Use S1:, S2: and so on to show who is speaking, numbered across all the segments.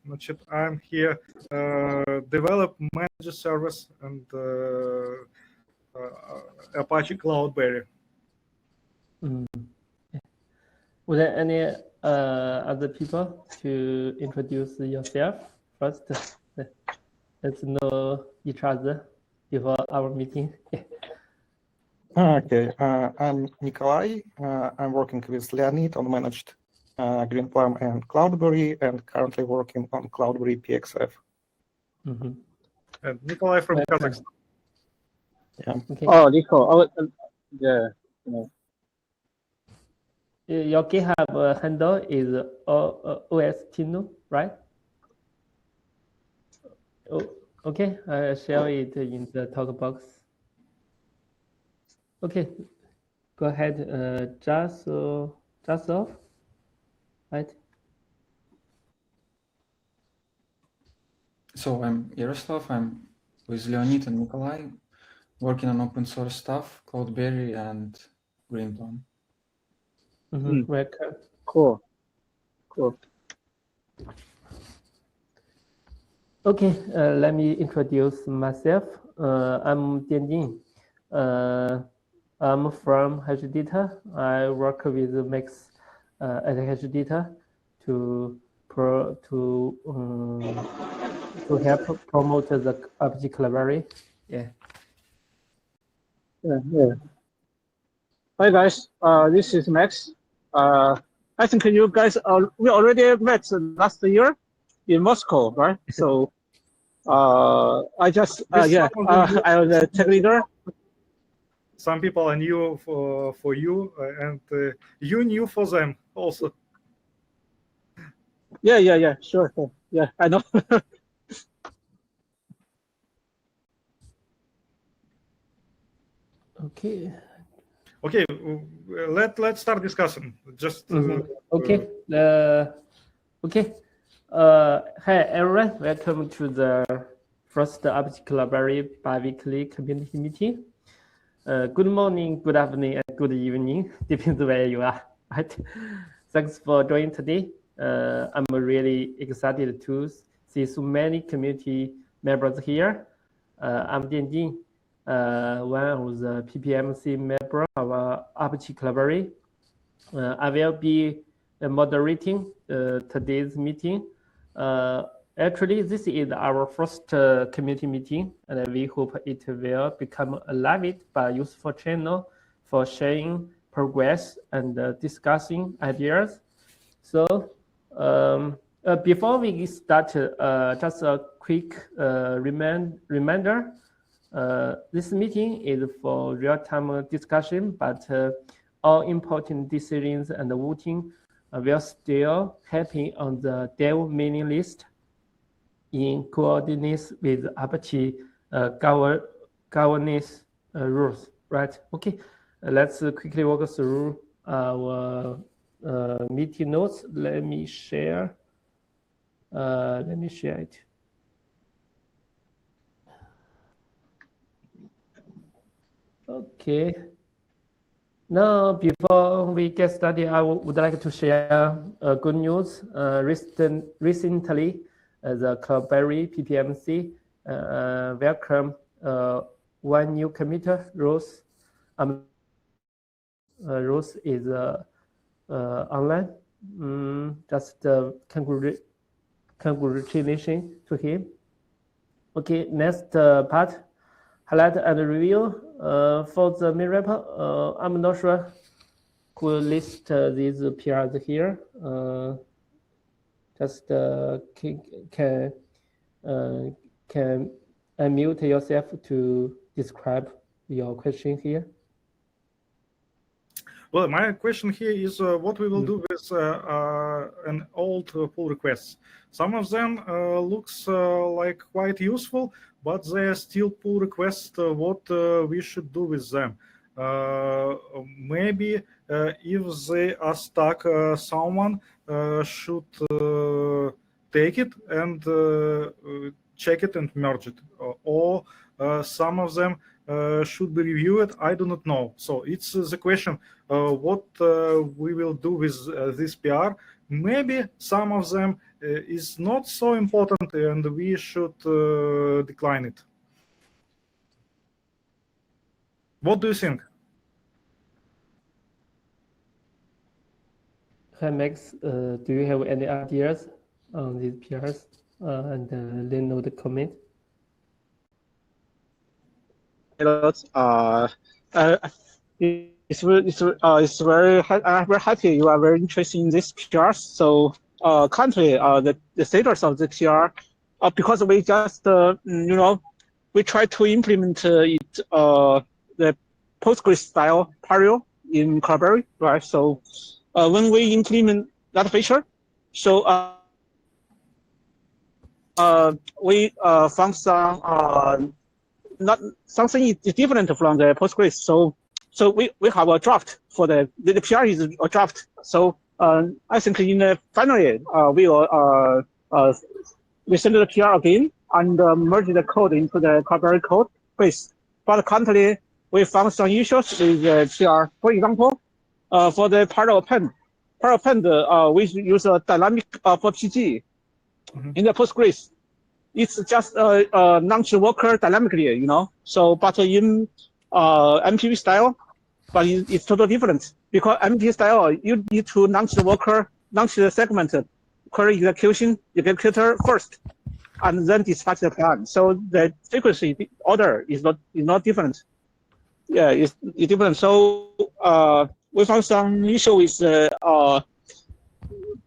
S1: Значит, I'm here develop manage service and Apache Cloudberry.
S2: Would there any other people to introduce yourself first? Let's know each other before our meeting.
S3: Okay, I'm Nikolai. I'm working with Leonid on managed Greenplum and Cloudberry, and currently working on Cloudberry PXF.
S1: And Nikolai from Kazakhstan.
S3: Yeah.
S2: Okay.
S4: Oh, Nico. Yeah.
S2: Your GitHub handle is OSTino, right? Oh, okay, I'll share it in the talk box. Okay, go ahead, Jasov, right?
S5: So I'm Yaroslav. I'm with Leonid and Nikolai, working on open source stuff, Cloudberry and Greenplum.
S2: Welcome.
S4: Cool.
S2: Okay, let me introduce myself. I'm Dianjing. I'm from Hashdata. I work with Max at Hashdata to help promote the Apache Cloudberry. Yeah.
S4: Hi guys, this is Max. I think you guys we already met last year in Moscow, right? So I just I was a tech leader.
S1: Some people are new for you, and you knew for them also.
S4: Yeah, sure. Yeah, I know.
S2: Okay.
S1: Okay, let's start discussion. Just
S2: okay. Okay. Hi everyone. Welcome to the first Apache Cloudberry bi-weekly community meeting. Good morning, good afternoon, and good evening, depends where you are. Right? Thanks for joining today. I'm really excited to see so many community members here. I'm Dianjing, one of the PPMC member of Apache Cloudberry. I will be moderating today's meeting. Actually, this is our first community meeting, and we hope it will become a live but useful channel for sharing progress and discussing ideas. So before we start, just a quick reminder. This meeting is for real-time discussion, but all important decisions and voting will still happen on the dev mailing list in coordinates with Apache governance rules, right? Okay, let's quickly walk through our meeting notes. Let me share it. Okay. Now, before we get started, I would like to share good news. Recently, the Cloudberry PPMC welcome one new committer, Rose. Rose is online. Just congratulations to him. Okay, next part, highlight and review. For the main repo, I'm not sure who list these PRs here. Just can unmute yourself to describe your question here.
S1: Well, my question here is what we will do with an old pull requests. Some of them looks like quite useful, but they are still pull requests. What we should do with them? Maybe if they are stuck, someone should take it and check it and merge it, or some of them should be reviewed. I do not know. So it's the question what we will do with this PR, maybe some of them is not so important and we should decline it. What do you think?
S2: Hi, Max. Do you have any ideas on these PRs? And let me know the comment.
S4: It's very I'm very happy you are very interested in this PR. So currently the status of the PR, because we just we try to implement the Postgres style parallel in CloudBerry, right? So when we implement that feature, so we found some not something is different from the Postgres. So we have a draft for the PR is a draft. So I think in the finally we will we send the PR again and merge the code into the CloudBerry code base. But currently we found some issues with the PR. For example, for the parallel append, we use a dynamic for PG in the Postgres. It's just launch worker dynamically, So, but in MPV style, but it's totally different because MPV style you need to launch the worker, launch the segment, query executor first, and then dispatch the plan. So the frequency order is not different. Yeah, it's different. So we found some issue with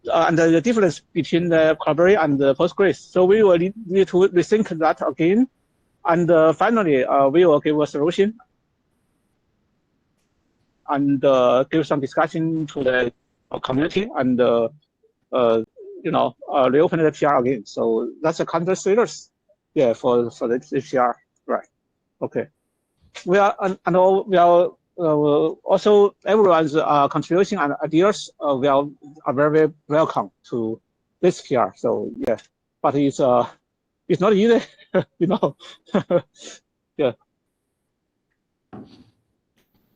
S4: and the difference between the CloudBerry and the Postgres. So we will need to rethink that again. And finally, we will give a solution and give some discussion to the community and, reopen the PR again. So that's a current status, for the PR, right? Okay. We are, also everyone's contribution and ideas are very welcome to this PR. So yeah, but it's not easy, yeah.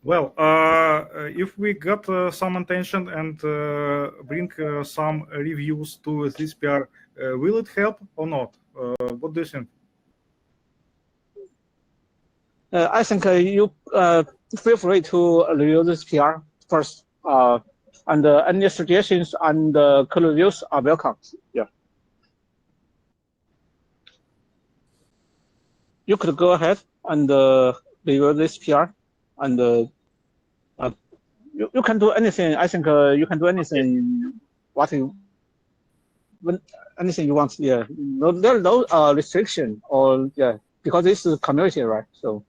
S1: Well, if we got some attention and bring some reviews to this PR, will it help or not? What do you think?
S4: I think you feel free to review this PR first, and any suggestions and code reviews are welcome. Yeah. You could go ahead and review this PR, and you can do anything. I think you can do anything. Anything you want. Yeah. There's no restriction or because this is community, right? So.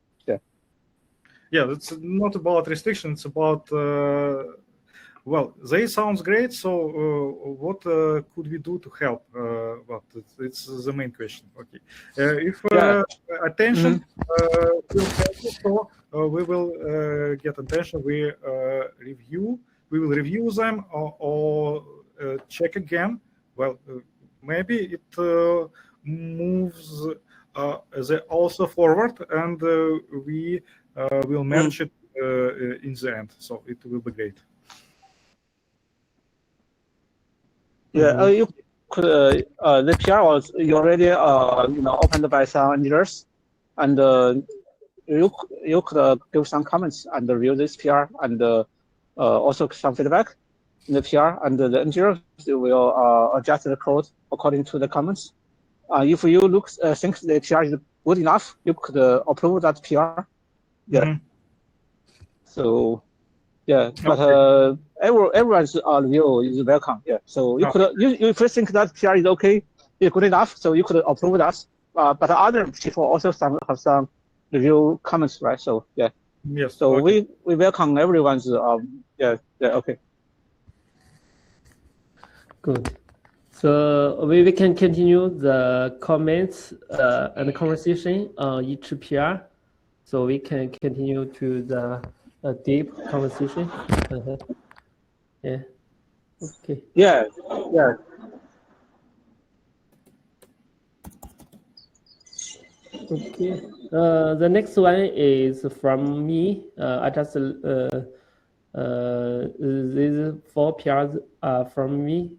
S1: Yeah, it's not about restrictions. It's about well, they sounds great. So what could we do to help? Well, it's the main question. Okay, if attention will help us, so we will get attention. We will review them or check again. Well, maybe it moves they also forward, and we will merge it in the end, so it will be great.
S4: Yeah, you could the PR was already opened by some engineers, and you could give some comments and review this PR and also some feedback in the PR, and the engineers will adjust the code according to the comments. If you think the PR is good enough, you could approve that PR. Yeah. So, yeah, but everyone's review is welcome. Yeah. So you could you first think that PR is okay, is good enough, so you could approve that. But other people also have some review comments, right? So yeah.
S1: Yes.
S4: So
S1: okay.
S4: we welcome everyone's okay.
S2: Good. So we can continue the comments and the conversation on each PR. So we can continue to the deep conversation. Yeah. Okay.
S4: Yeah.
S2: Okay. The next one is from me. I just These 4 PRs are from me.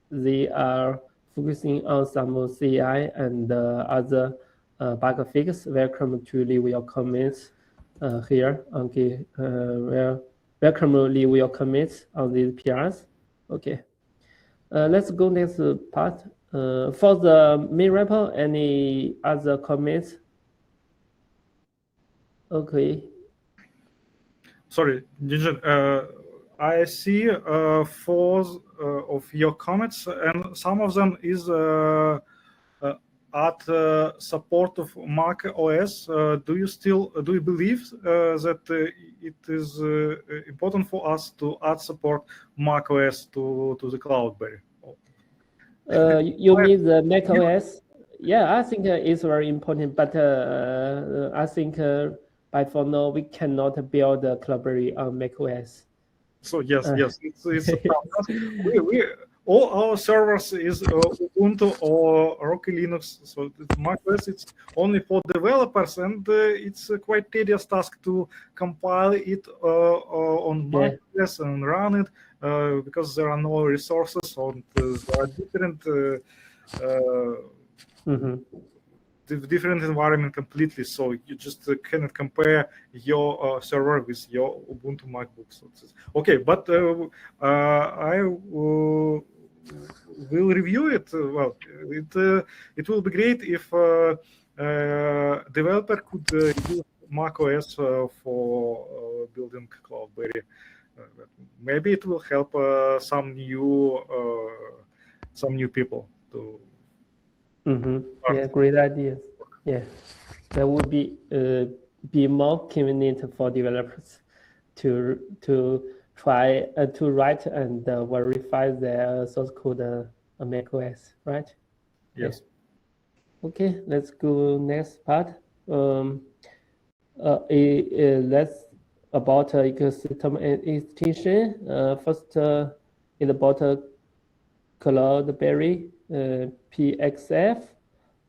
S2: They are focusing on some CI and other bug fix. Welcome to leave your comments here. Okay, welcome to leave your comments on these PRs. Okay, let's go next part. For the main repo, any other comments? Okay.
S1: Sorry, Jinjin, I see 4 of your comments, and some of them is at support of Mac OS. Do you believe that it is important for us to add support Mac OS to the Cloudberry?
S2: You mean the Mac OS? Yeah, I think it's very important, but I think by for now we cannot build a Cloudberry on Mac OS.
S1: So yes, it's we all our servers is Ubuntu or Rocky Linux. So Mac OS it's only for developers, and it's a quite tedious task to compile it on Mac OS and run it because there are no resources, and there are different. Different environment completely, so you just cannot compare your server with your Ubuntu MacBook. So okay, but I will review it. Well, it will be great if developer could use macOS for building Cloudberry. Maybe it will help some new people to.
S2: Yeah, great idea. Yeah, that would be more convenient for developers to try to write and verify their source code on macOS, right?
S1: Yes.
S2: Okay, let's go next part. That's about ecosystem extension. First, is about Cloudberry. PXF.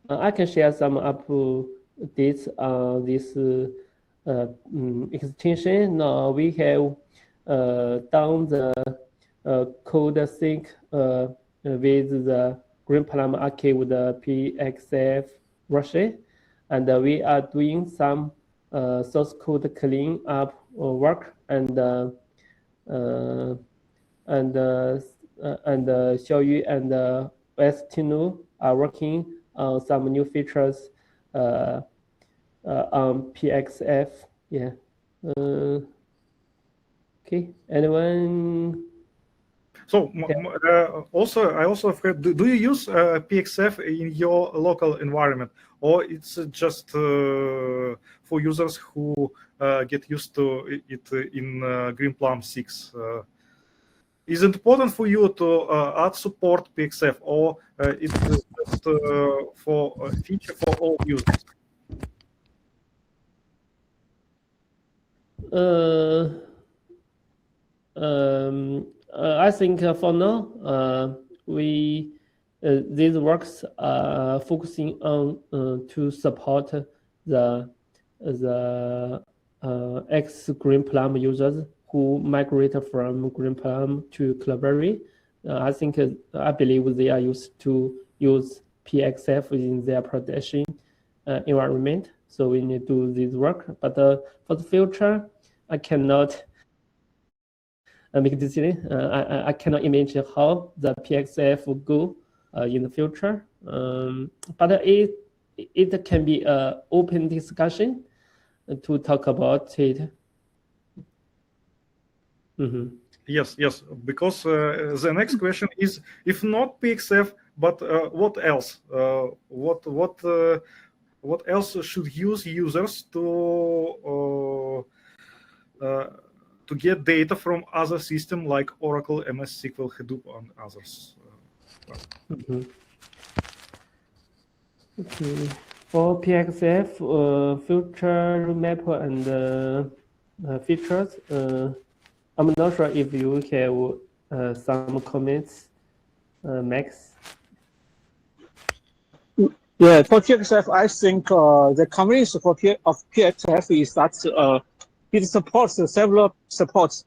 S2: I can share some updates on this extension. Now we have done the code sync with the Greenplum Archive with the PXF version, and we are doing some source code clean up work and Xiaoyu and Westinu are working on some new features on PXF. Yeah. Okay. Anyone?
S1: So I also have heard. Do you use PXF in your local environment, or it's just for users who get used to it in Greenplum 6? Is it important for you to add support PXF, or it's just for a feature for all users?
S2: I think for now, these works are focusing on to support the ex Greenplum users who migrated from Greenplum to Cloudberry. I believe they are used to use PXF in their production environment. So we need to do this work. But for the future, I cannot make a decision. I cannot imagine how the PXF will go in the future. But it can be an open discussion to talk about it.
S1: Yes, because the next question is, if not PXF, but what else? What else should users to get data from other systems like Oracle, MS SQL, Hadoop, and others?
S2: Okay. For PXF, future roadmap and features, I'm not sure if you have some comments, Max.
S4: Yeah, for PXF, I think the convenience of PXF is that it supports several supports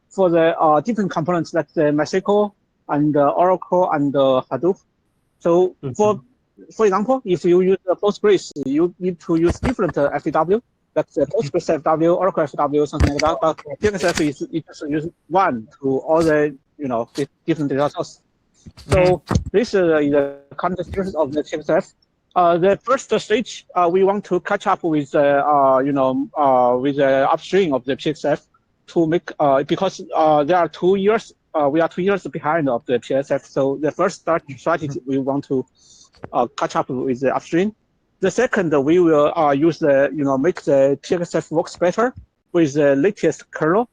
S4: for the different components like the MySQL and Oracle and Hadoop. So for example, if you use Postgres, you need to use different FAW, like the Postgres FAW, Oracle FAW, something like that. But PXF is it just use one to all the different data sources. So this is the current status of the PXF. The first stage, we want to catch up with with the upstream of the PXF to make because there are 2 years. We are 2 years behind of the PXF. So the first strategy we want to catch up with the upstream. The second, we will use the make the PXF works better with the latest kernel.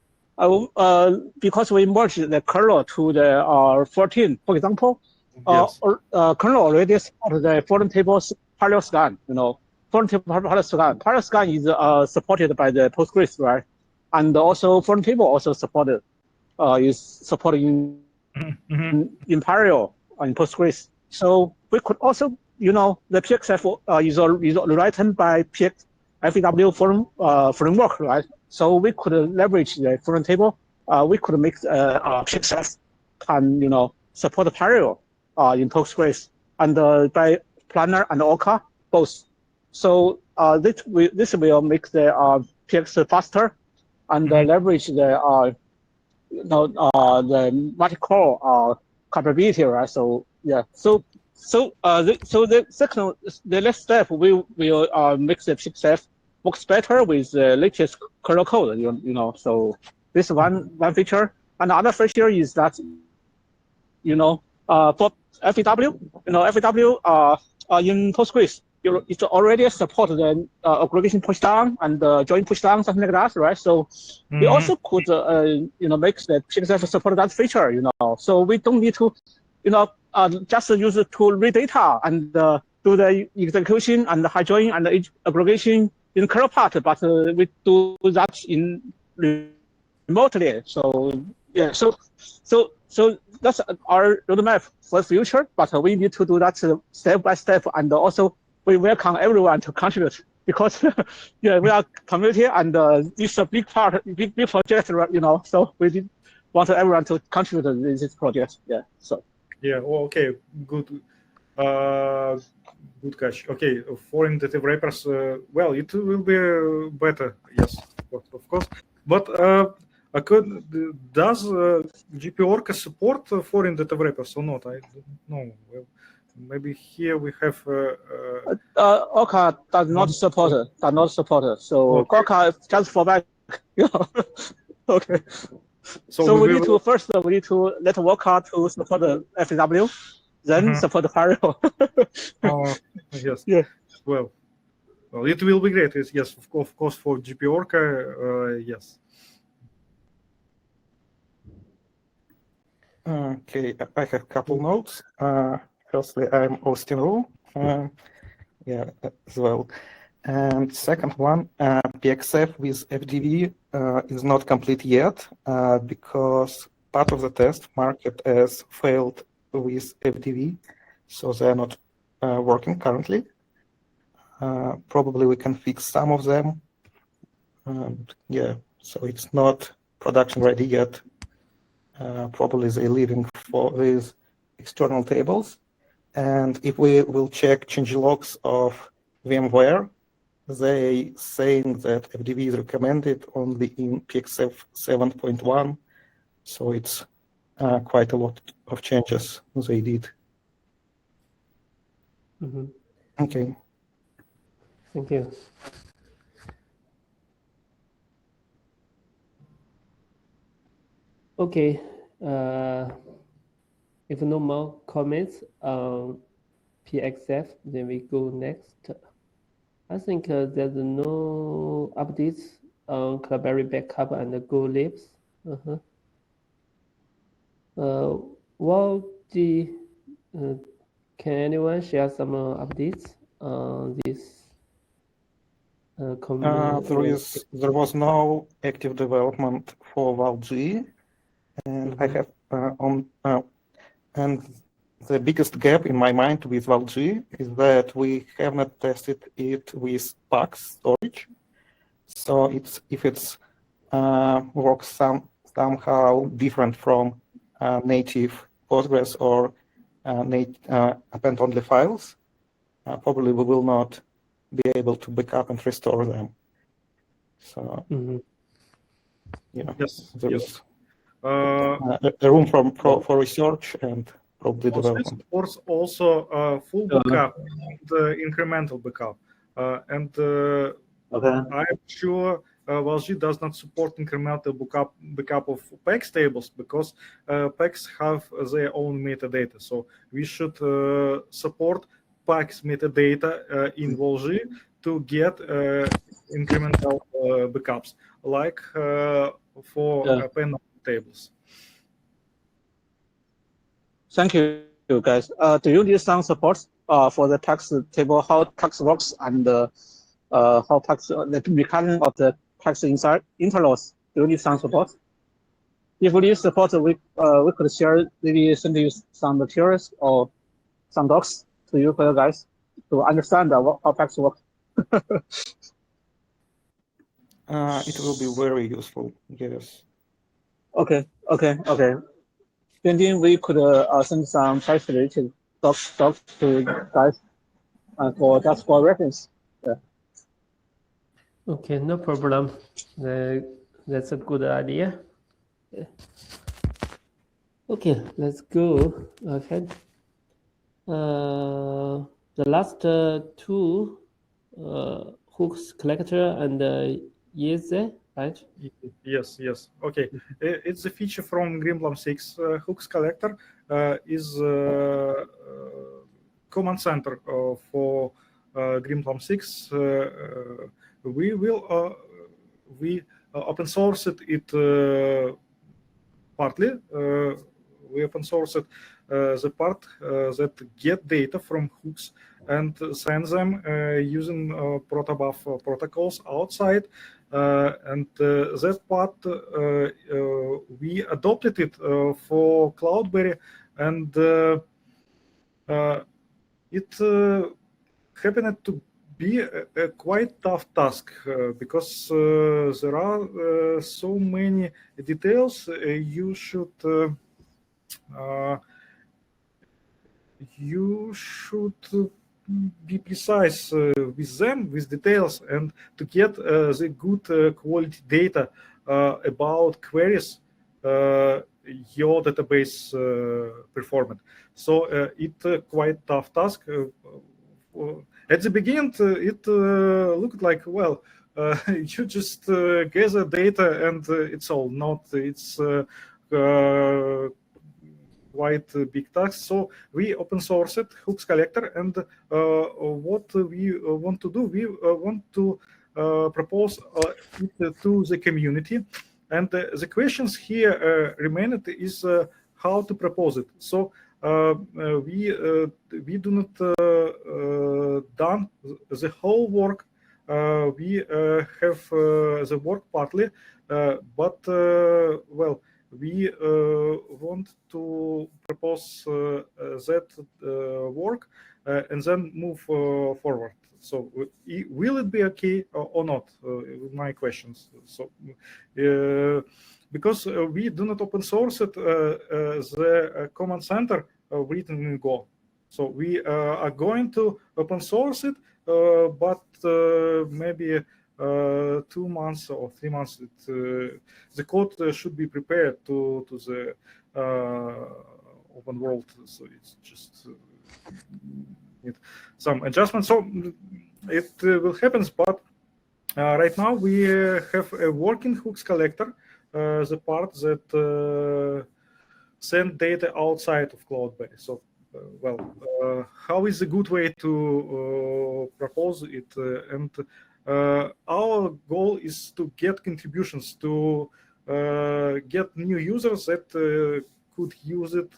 S4: Because we merged the kernel to the 14, for example,
S1: Yes.
S4: kernel already supports the foreign tables parallel scan. Foreign table parallel scan. Parallel scan is supported by the Postgres, right? And also foreign table also supported is supporting in parallel in Postgres. So we could also, the PXF is written by FAW framework, right? So we could leverage the foreign table. We could make PXF can support parallel in Postgres and by Planner and Orca both. So this will make the PX faster and leverage the the multi-core capability, right? So yeah, so the next step we will make the PXF works better with the latest kernel code. So this is one feature, and the other feature is that for FAW, FAW in Postgres, it already supports the aggregation pushdown and join pushdown, something like that, right? So we also could, make the PXF support that feature, So we don't need to, just use it to read data and do the execution and the high join and the aggregation in the kernel part, but we do that in remotely. So yeah, so that's our roadmap for the future, but we need to do that step by step, and also we welcome everyone to contribute because we are community and it's a big part, big project, So we want everyone to contribute to this project. Yeah. So.
S1: Yeah. Well, okay. Good. Good catch. Okay. Foreign data wrappers. Well, it will be better. Yes, of course. But does GP Orca support foreign data wrappers or not? I don't know. Well, maybe here we have.
S4: Orca does not support it. So
S1: Okay.
S4: Orca just for back. Okay. So we need to let Orca to support the FAW, then support the parallel.
S1: Yes.
S4: Yeah.
S1: Well, it will be great. Yes, of course, for GP Orca. Yes.
S3: Okay, I have a couple notes. Firstly, I'm Austin Ru, as well. And second one, PXF with FDV is not complete yet because part of the test marked as failed with FDV, so they're not working currently. Probably we can fix some of them. So it's not production ready yet. Probably they're leaving with external tables. And if we will check changelogs of VMware, they saying that FDV is recommended only in PXF 7.1. So it's quite a lot of changes they did. Okay.
S2: Thank you. Okay. If no more comments on PXF, then we go next. I think there's no updates on Cloudberry backup and the Go Libs. Waldy, can anyone share some updates on this?
S3: There was no active development for WalG, and I have and the biggest gap in my mind with WalG is that we have not tested it with PAX storage. So if it's works somehow different from native Postgres or append-only files, probably we will not be able to backup and restore them. So,
S1: Yes,
S3: there
S1: yes.
S3: is a room for research and probably
S1: Postgres
S3: development.
S1: supports also full backup and incremental backup.
S4: Okay.
S1: I'm sure Valji does not support incremental backup of PEX tables because PEX have their own metadata. So we should support PEX metadata in Valji to get incremental backups, like for append tables.
S4: Thank you, guys. Do you need some support for the text table, how text works, and how text, the mechanism of the text inside interlaws? Do you need some support? If we need support, we could share, maybe send you some materials or some docs to you guys to understand how text works.
S3: It will be very useful, yes.
S4: Okay. Then we could send some text-related docs to guys for reference. Yeah.
S2: Okay, no problem. That's a good idea. Okay, let's go ahead. The last two, hooks collector and Yeze, right?
S1: Yes. Okay, it's a feature from Greenplum 6. Hooks collector is command center for Greenplum 6. We open sourced it partly. We open sourced the part that get data from hooks and send them using protobuf protocols outside. And that part we adopted it for Cloudberry, and it happened to be a quite tough task because there are so many details you should be precise with them, with details, and to get the good quality data about queries your database performed. So it's quite tough task. At the beginning, it looked like, well, you just gather data and it's all. Not it's quite a big task. So we open sourced hooks collector, and what we want to do, we want to propose it to the community. And the questions here remain is how to propose it. So we do not done the whole work. We have the work partly, but well, we want to propose that work and then move forward. So will it be okay or not? My questions. So because we do not open source it, the command center written in Go. So we are going to open source it, but maybe 2 months or 3 months, the code should be prepared to the open world. So it's just need some adjustments. So it will happen, but right now we have a working hooks collector, the part that send data outside of Cloudberry. So well, how is a good way to propose it? And our goal is to get contributions, to get new users that could use it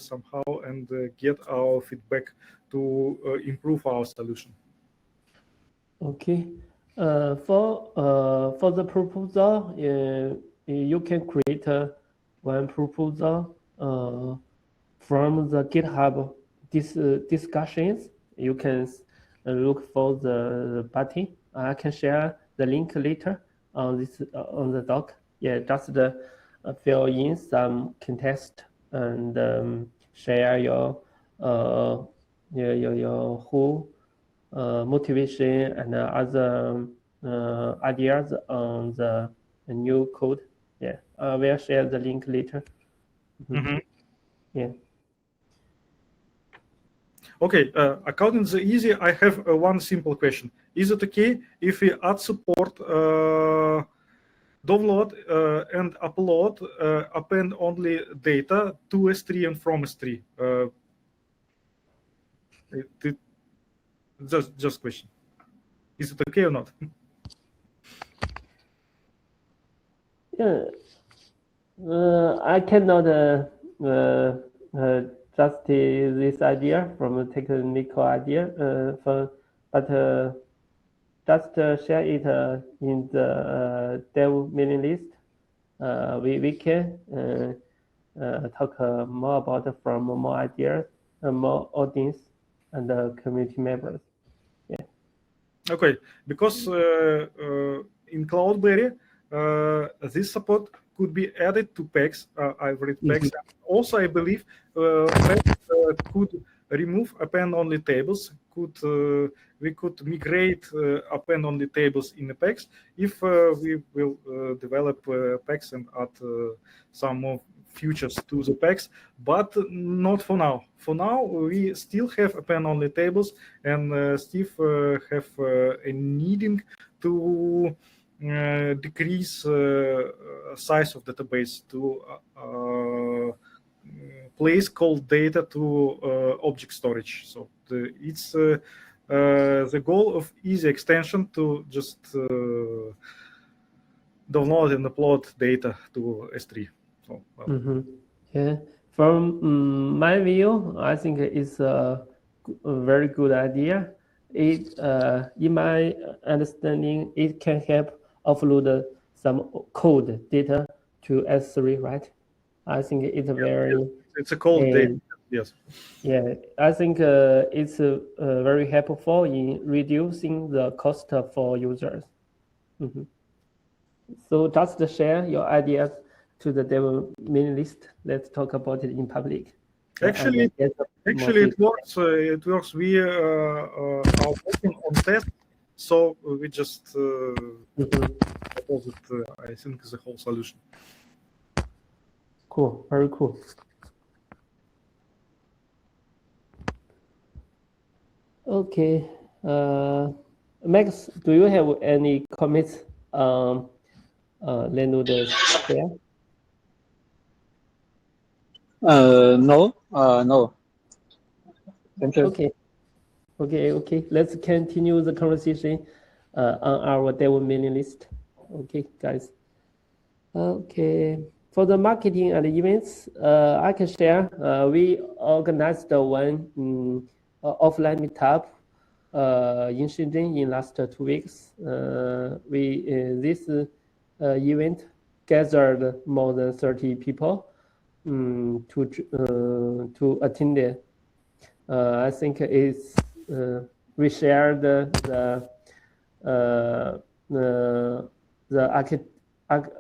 S1: somehow, and get our feedback to improve our solution.
S2: Okay. For the proposal, you can create one proposal from the GitHub discussions. You can look for the button. I can share the link later on this on the doc. Yeah, just fill in some context and share your whole motivation and other ideas on the new code. Yeah, we'll share the link later.
S1: Mhm.
S2: Yeah.
S1: Okay, according to Easy, I have one simple question. Is it okay if we add support download and upload append only data to S3 and from S3? Just question. Is it okay or not?
S2: Yeah. I cannot justify this idea from a technical idea, but just share it in the dev mailing list. We can talk more about it from more ideas, more audience, and community members. Yeah.
S1: Okay, because in Cloudberry, this support could be added to PEX. I've read PEX. Also, I believe PEX could remove append-only tables. We could migrate append-only tables in the PEX if we will develop PEX and add some more features to the PEX, but not for now. For now, we still have append-only tables, and Steve have a needing to decrease size of database to place cold data to object storage. So it's the goal of Easy extension to just download and upload data to S3. So,
S2: Yeah, from my view, I think it's a very good idea. It, in my understanding, it can help offload some code data to S3, right? I think it's very.
S1: It's a cold data. Yes.
S2: Yeah, I think it's very helpful in reducing the cost for users. So just share your ideas to the dev mailing list. Let's talk about it in public.
S1: Actually, it works. It works. We are working on test, so we just propose it. I think is the whole solution.
S2: Cool. Very cool. Okay. Max, do you have any comments on Linode share?
S4: No. No. Thank you.
S2: Okay. Let's continue the conversation on our dev mailing list. Okay, guys. Okay. For the marketing and events, I can share. We organized one offline meetup in Shenzhen in last 2 weeks. This event gathered more than 30 people to attend it. I think it's we shared the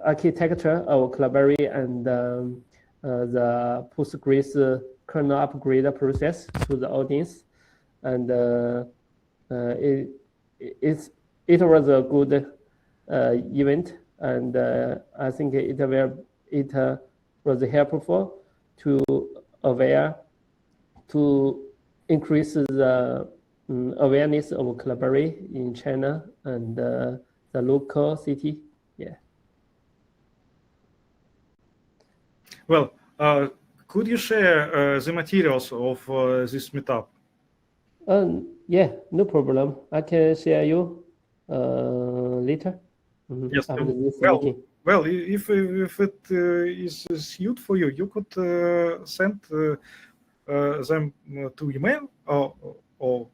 S2: architecture of Cloudberry and the Postgres kernel upgrade process to the audience, and it was a good event, and I think it was helpful to increase the awareness of Cloudberry in China and the local city. Yeah.
S1: Well, could you share the materials of this meetup?
S2: Yeah, no problem. I can share you later.
S1: Yes.
S2: After this
S1: Well,
S2: meeting.
S1: well, if it is suit for you, you could send them to email or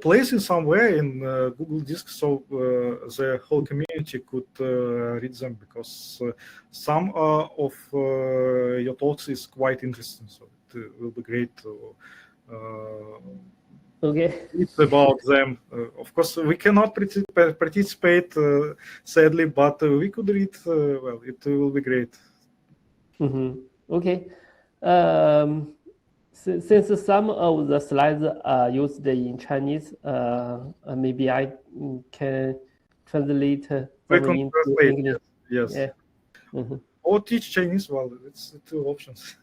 S1: place it somewhere in Google Disc, so the whole community could read them, because some of your talks is quite interesting. So it will be great to
S2: Okay.
S1: It's about them. Of course, we cannot participate, sadly, but we could read. Well, it will be great.
S2: Okay. Since some of the slides are used in Chinese, maybe I can translate
S1: We
S2: them
S1: can
S2: into
S1: translate.
S2: English.
S1: Yes.
S2: Yeah. Mhm.
S1: Or teach Chinese. Well, it's two options.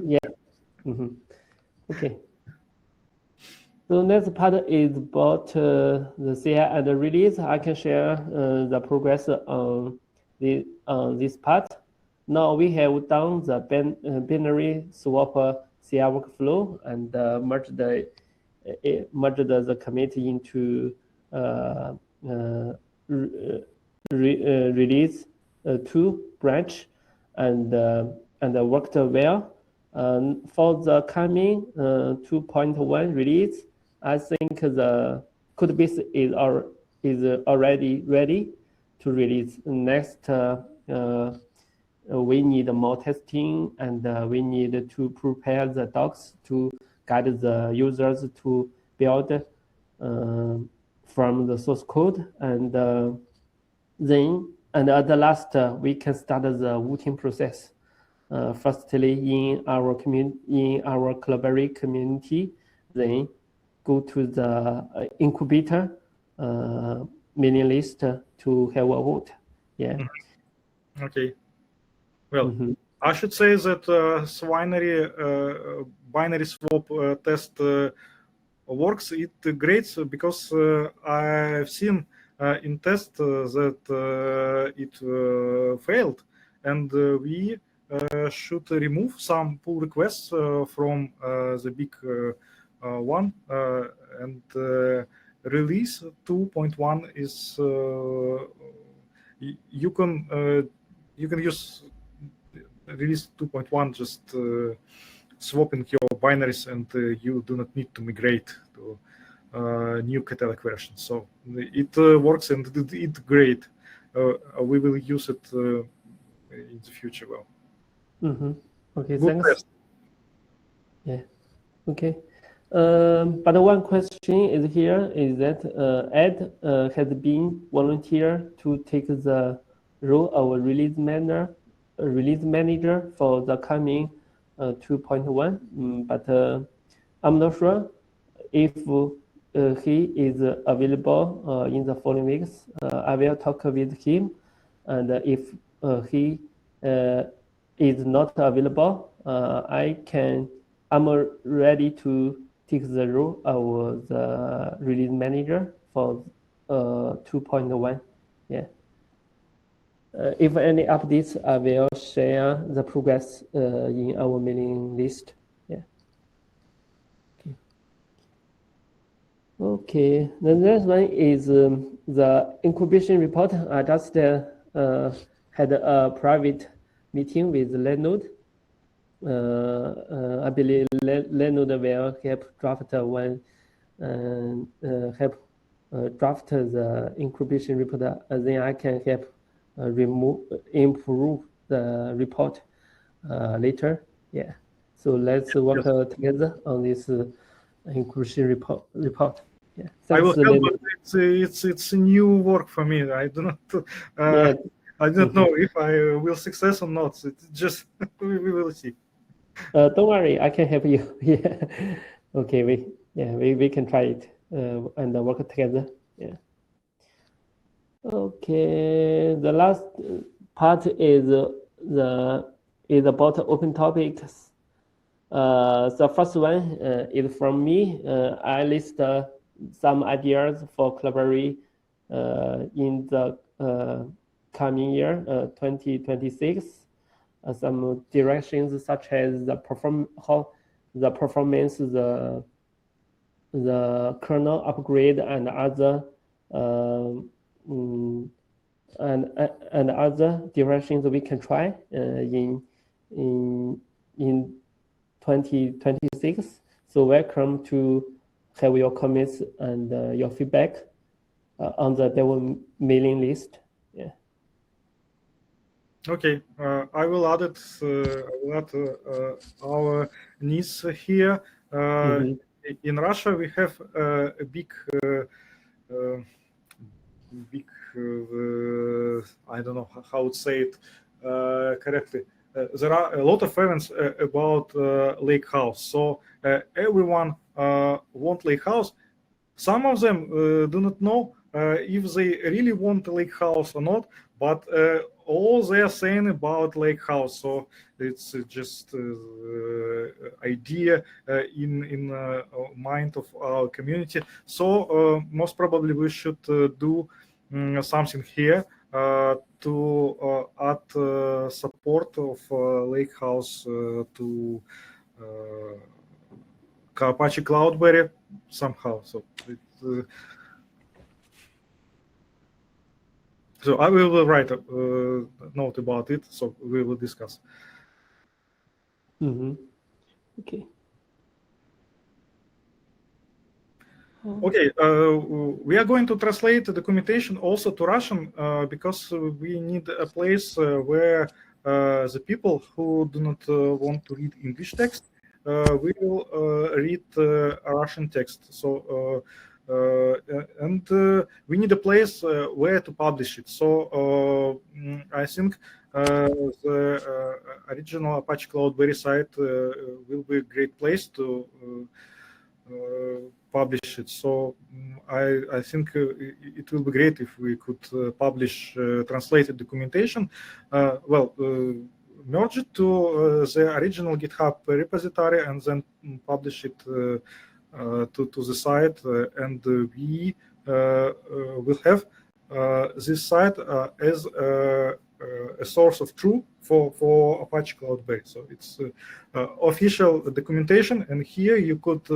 S2: Yeah. Okay. So next part is about the CI and the release. I can share the progress on this part. Now we have done the binary swap CI workflow and merged the commit into release 2 branch and worked well. For the coming 2.1 release, I think the codebase is already ready to release. Next, we need more testing and we need to prepare the docs to guide the users to build from the source code, and then at the last we can start the voting process. Firstly, in our Cloudberry community, then go to the incubator mailing list to have a vote. Yeah.
S1: Okay. Well, I should say that binary swap test works. It great because I've seen in test that it failed, and we should remove some pull requests from the big one, and release 2.1 is you can use release 2.1 just swapping your binaries, and you do not need to migrate to new Catalog version. So it works and it's great. We will use it in the future. Well.
S2: Okay,
S1: Good
S2: thanks.
S1: test.
S2: Yeah. Okay. But one question is here is that Ed has been volunteer to take the role of release manager for the coming 2.1. But I'm not sure if he is available in the following weeks. I will talk with him, and if he is not available, I'm ready to take the role of the release manager for 2.1. Yeah. If any updates, I will share the progress in our mailing list. Yeah. Okay. The next one is the incubation report. I just had a private meeting with Linode. I believe Linode will help draft draft the incubation report, and then I can help improve the report later. Yeah. So let's work together on this incubation report. Yeah.
S1: I will
S2: Thanks,
S1: help, but it's new work for me. I do not. I don't know if I will success or not. It's just we will see.
S2: Don't worry, I can help you. Yeah. Okay. We can try it and work together. Yeah. Okay. The last part is about open topics. The first one is from me. I list some ideas for Cloudberry in the coming year, 2026. Some directions such as the performance, the kernel upgrade, and other and other directions we can try in 2026. So welcome to have your comments and your feedback on the Devo mailing list. Yeah.
S1: Okay, I will add it. Our needs here. in Russia we have a big I don't know how to say it correctly. There are a lot of events about lake house. So everyone want lake house. Some of them do not know if they really want a lake house or not, but all they are saying about lake house. So it's just idea in mind of our community. So most probably we should do something here to add support of lake house to Apache Cloudberry somehow. So so I will write a note about it. So we will discuss.
S2: Okay.
S1: Okay, we are going to translate the documentation also to Russian because we need a place where the people who do not want to read English text will read Russian text. So and we need a place where to publish it. So I think the original Apache Cloudberry site will be a great place to publish it. So I think it will be great if we could publish translated documentation. Merge it to the original GitHub repository and then publish it to the site, and we will have this site as a source of truth for Apache Cloudberry. So it's official documentation, and here you could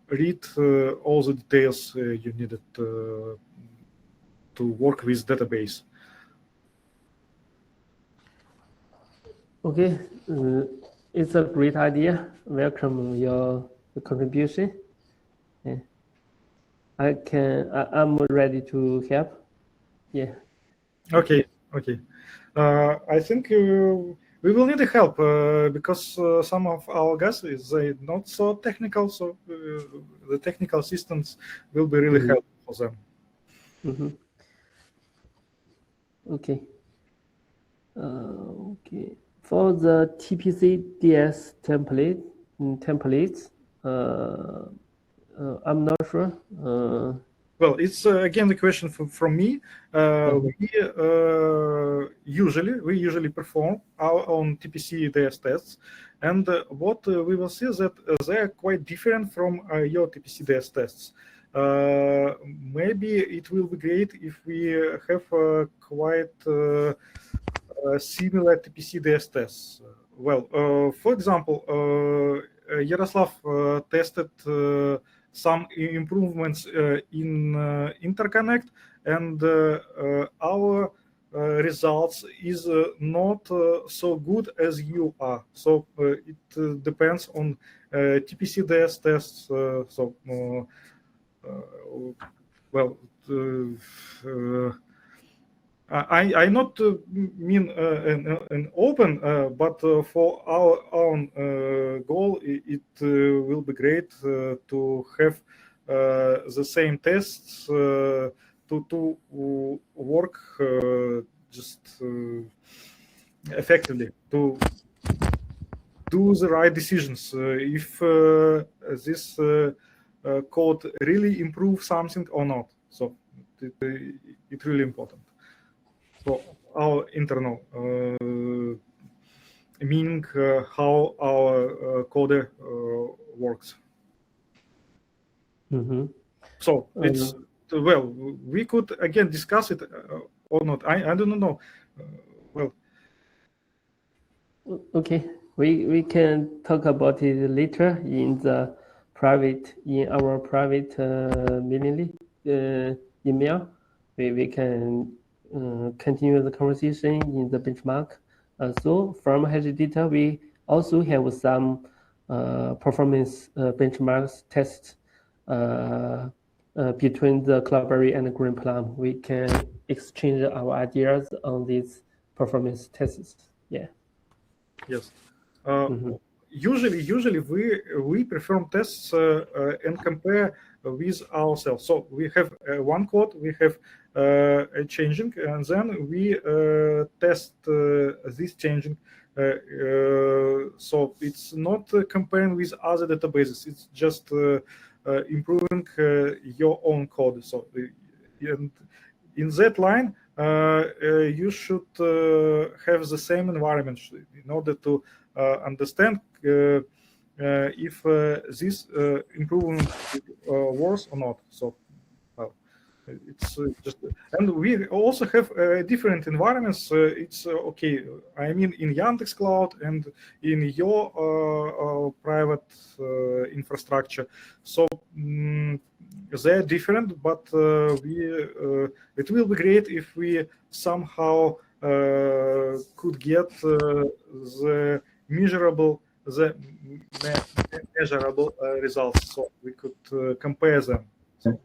S1: read all the details you needed to work with database.
S2: Okay, it's a great idea. Welcome your contribution. Yeah. I'm ready to help. Yeah.
S1: Okay. I think we will need help because some of our guys is not so technical, so the technical assistance will be really helpful for them.
S2: Okay. Okay. For the TPC DS templates, I'm not sure.
S1: Well, it's again the question from me. We usually perform our own TPC DS tests, and what we will see is that they are quite different from your TPC DS tests. Maybe it will be great if we have quite similar TPC DS tests. Well, for example, Yaroslav tested some improvements in interconnect, and our results is not so good as you are. So it depends on TPC DS tests. I not mean an open, but for our own goal, it will be great to have the same tests to work just effectively, to do the right decisions. If this code really improves something or not. So it's really important for our internal meaning how our coder works. So it's well, we could again discuss it or not. I don't know.
S2: Okay, we can talk about it later in our private email. We can continue the conversation in the benchmark. So from Hashdata, we also have some performance benchmarks tests between the Cloudberry and the Greenplum. We can exchange our ideas on these performance tests. Yeah.
S1: Yes. usually we perform tests and compare with ourselves. So we have one code, we have a changing, and then we test this changing. So it's not comparing with other databases. It's just improving your own code. So and in that line, you should have the same environment in order to understand if this improvement works or not. So it's just, and we also have different environments. It's okay. I mean, in Yandex Cloud and in your private infrastructure. So they're different, but it will be great if we somehow could get the measurable results, so we could compare them. So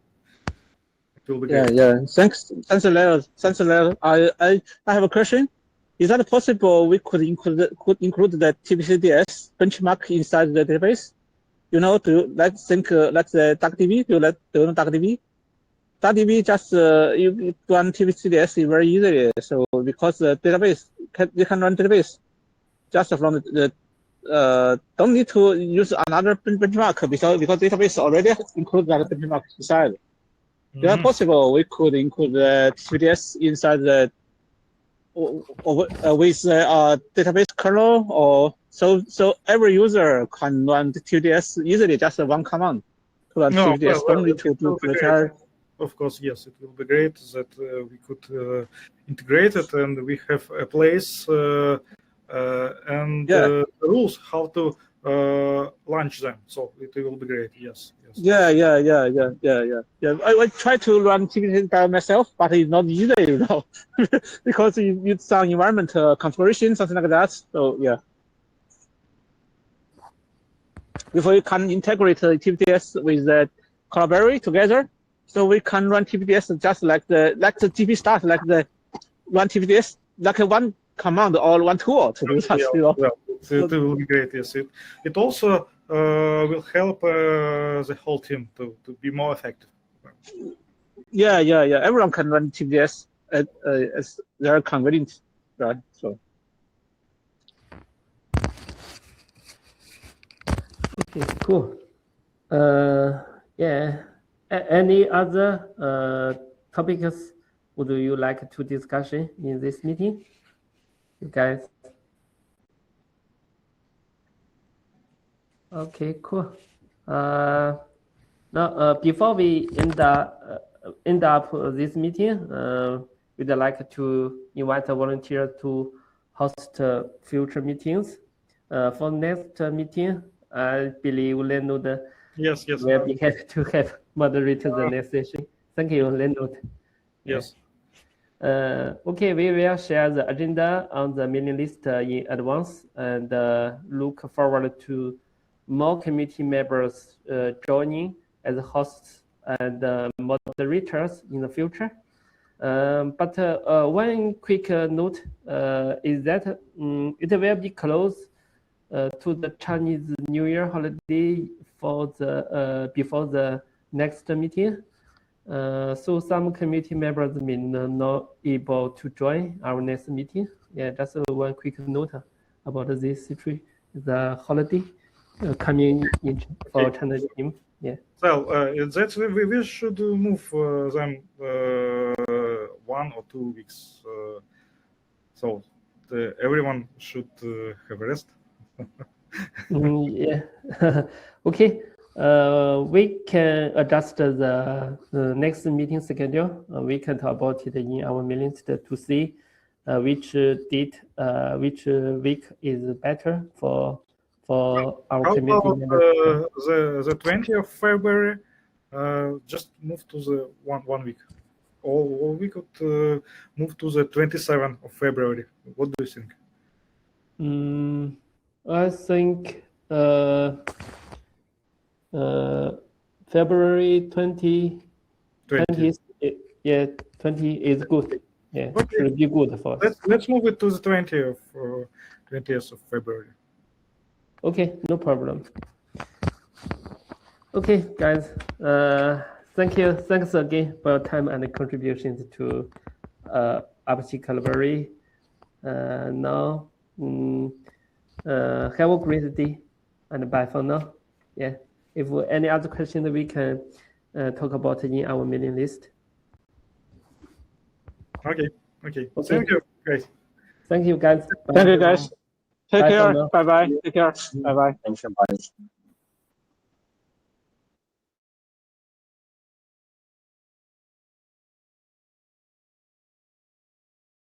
S1: it will be great.
S4: Yeah. Thanks, Leonard. I have a question. Is that possible? We could include the TPCDS benchmark inside the database. Let's think like the DuckDB. Do you know DuckDB? DuckDB just you run TPCDS very easily. So because the database you can run database just from the don't need to use another benchmark because database already include that benchmark inside. Is that possible? We could include the TPCDS inside the with database kernel, or so every user can run the TPCDS easily, just one command to run TPCDS. Don't need to do prepare.
S1: Of course, yes, it will be great that we could integrate it, and we have a place and rules how to launch them. So it will be great. Yes.
S4: Yeah. I try to run TPCDS by myself, but it's not easy, because you need some environment configuration, something like that. So yeah. If we can integrate TPCDS with the Cloudberry together, so we can run TPCDS just like the TP start, like the run TPCDS like one command or one tool to do that.
S1: It will be great. Yes, it also will help the whole team to be more effective.
S4: Yeah. Everyone can run TPCDS as they're convenient, right? So.
S2: Okay, cool. Yeah. Any other topics would you like to discuss in this meeting, you guys? Okay, cool. Now, before we end up this meeting, we'd like to invite a volunteer to host future meetings. For next meeting, I believe Leonard
S1: Yes.
S2: will be happy to have moderated the next session. Thank you, Leonard.
S1: Yes.
S2: Okay, we will share the agenda on the mailing list in advance, and look forward to more community members joining as hosts and moderators in the future. But one quick note is that it will be close to the Chinese New Year holiday for the before the next meeting. So some community members may not able to join our next meeting. Yeah, just one quick note about this situation, the holiday coming in for China team. Yeah.
S1: So that's we should move them 1 or 2 weeks. So everyone should have rest.
S2: Yeah. Okay. We can adjust the next meeting schedule. We can talk about it in our mailing list to see which date, which week is better for our community members.
S1: The 20th of February, just move to the one week, or we could move to the 27th of February. What do you think?
S2: I think February 20. 20 is good. Yeah,
S1: Okay.
S2: should be good for us.
S1: Let's move it to the 20th of February.
S2: Okay, no problem. Okay, guys. Thank you. Thanks again for your time and contributions to Apache Calvary. Now, have a great day and bye for now. Yeah. If any other questions, we can talk about in our mailing list.
S1: Okay. Thank you, guys.
S2: Thank you, guys. Bye.
S4: Thank you, guys. Take
S2: Bye for
S4: care.
S2: now.
S4: Bye bye. Take care. Bye bye.
S6: Thanks a bunch.